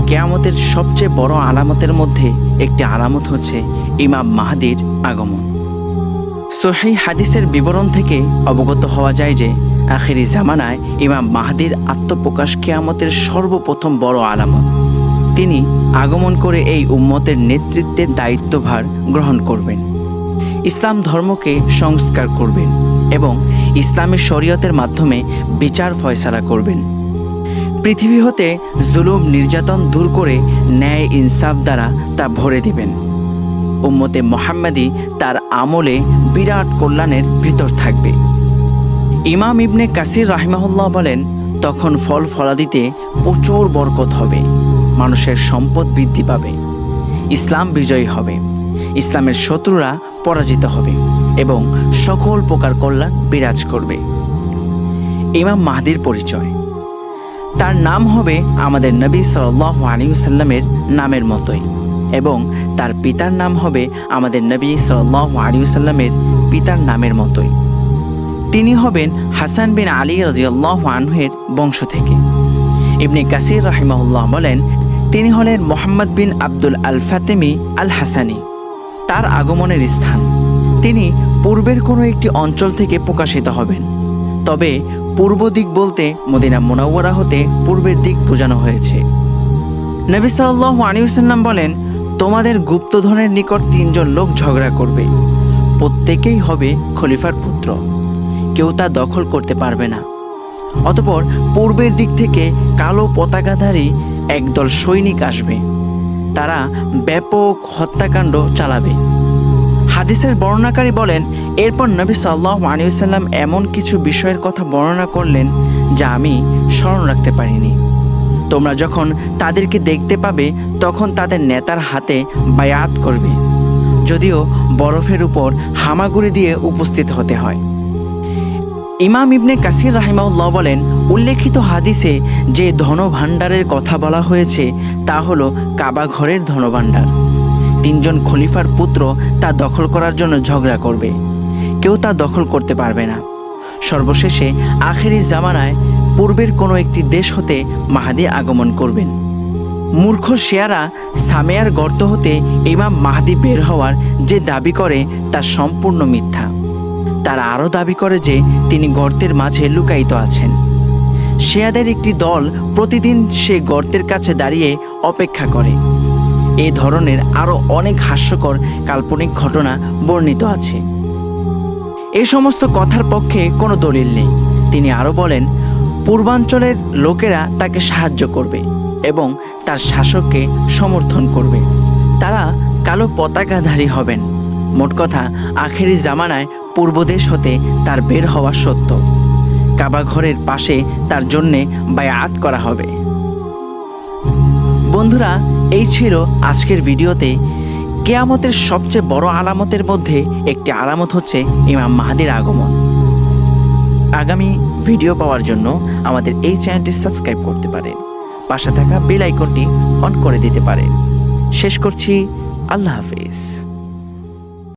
কিয়ামতের সবচেয়ে বড় আলামতের মধ্যে একটি আলামত হচ্ছে ইমাম মাহদির আগমন। সহিহ হাদিসের বিবরণ থেকে অবগত হওয়া যায় যে আখিরি জামানায় ইমাম মাহদির আত্মপ্রকাশ কিয়ামতের সর্বপ্রথম বড় আলামত। তিনি আগমন করে এই উম্মতের নেতৃত্বের দায়িত্বভার গ্রহণ করবেন, ইসলাম ধর্মকে সংস্কার করবেন এবং ইসলামী শরীয়তের মাধ্যমে বিচার ফয়সালা করবেন। পৃথিবী হতে জুলুম নির্যাতন দূর করে ন্যায় ইনসাফ দ্বারা তা ভরে দিবেন। উম্মতে মুহাম্মাদি তার আমলে বিরাট কল্যাণের ভিতর থাকবে। ইমাম ইবনে কাসির রাহিমাহুল্লাহ বলেন, তখন ফল ফলাদিতে প্রচুর বরকত হবে, মানুষের সম্পদ বৃদ্ধি পাবে, ইসলাম বিজয়ী হবে, ইসলামের শত্রুরা পরাজিত হবে এবং সকল প্রকার কল্যাণ বিরাজ করবে। ইমাম মাহদির পরিচয়। তার নাম হবে আমাদের নবী সাল্লাল্লাহু আলাইহি ওয়াসাল্লামের নামের মতোই এবং তার পিতার নাম হবে আমাদের নবী সাল্লাল্লাহু আলাইহি ওয়াসাল্লামের পিতার নামের মতোই। তিনি হবেন হাসান বিন আলী রাদিয়াল্লাহু আনহুর বংশ থেকে। ইবনে কাসির রাহিমাহুল্লাহ বলেন, তিনি হলেন মুহাম্মদ বিন আব্দুল আল ফাতেমি আল হাসানি। তার আগমনের স্থান, তিনি পূর্বের কোনো একটি অঞ্চল থেকে প্রকাশিত হবেন, তবে পূর্ব দিক বলতে মদিনা মুনাওয়ারা হতে পূর্বের দিক বোঝানো হয়েছে। নবী সাল্লাল্লাহু আলাইহি ওয়াসাল্লাম বলেন, তোমাদের গুপ্তধনের নিকট 3 জন লোক ঝগড়া করবে, প্রত্যেকেই হবে খলিফার পুত্র, কেউ তা দখল করতে পারবে না। অতঃপর পূর্বের দিক থেকে কালো পতাকাধারী একদল সৈনিক আসবে, তারা ব্যাপক হত্যাকাণ্ড চালাবে। হাদিসের বর্ণনাকারী বলেন, এরপর নবী সাল্লাল্লাহু আলাইহি ওয়াসাল্লাম এমন কিছু বিষয়ের কথা বর্ণনা করলেন যা আমি স্মরণ রাখতে পারিনি। তোমরা যখন তাদেরকে দেখতে পাবে তখন তাদের নেতার হাতে বায়াত করবে, যদিও বরফের উপর হামাগুড়ি দিয়ে উপস্থিত হতে হয়। ইমাম ইবনে কাসির রাহিমাহুল্লাহ বলেন, উল্লেখিত হাদিসে যে ধনভাণ্ডারের কথা বলা হয়েছে তা হলো কাবা ঘরের ধনভাণ্ডার। 3 জন খলিফার পুত্র তা দখল করার জন্য ঝগড়া করবে, কেউ তা দখল করতে পারবে না। সর্বশেষে আখেরি জামানায় পূর্বের কোনো একটি দেশ হতে মাহদি আগমন করবেন। মূর্খ শিয়ারা সামেয়ার গর্ত হতে ইমাম মাহদি বের হওয়ার যে দাবি করে তা সম্পূর্ণ মিথ্যা। তারা আরও দাবি করে যে তিনি গর্তের মাঝে লুকায়িত আছেন। শিয়াদের একটি দল প্রতিদিন সে গর্তের কাছে দাঁড়িয়ে অপেক্ষা করে। এই ধরনের আরও অনেক হাস্যকর কাল্পনিক ঘটনা বর্ণিত আছে। এই সমস্ত কথার পক্ষে কোনো দলিল নেই। তিনি আরও বলেন, পূর্বাঞ্চলের লোকেরা তাকে সাহায্য করবে এবং তার শাসককে সমর্থন করবে। তারা কালো পতাকাধারী হবেন। মোট কথা, আখেরি জামানায় পূর্বদেশ হতে তার বের হওয়া সত্য। কাবা ঘরের পাশে তার জন্যে বায়াত করা হবে। বন্ধুরা, এই ছিল আজকের ভিডিওতে কিয়ামতের সবচেয়ে বড় আলামতের মধ্যে একটি আলামত হচ্ছে ইমাম মাহদির আগমন। আগামী ভিডিও পাওয়ার জন্য আমাদের এই চ্যানেলটি সাবস্ক্রাইব করতে পারেন, পাশে থাকা বেল আইকনটি অন করে দিতে পারেন। শেষ করছি, আল্লাহ হাফেজ।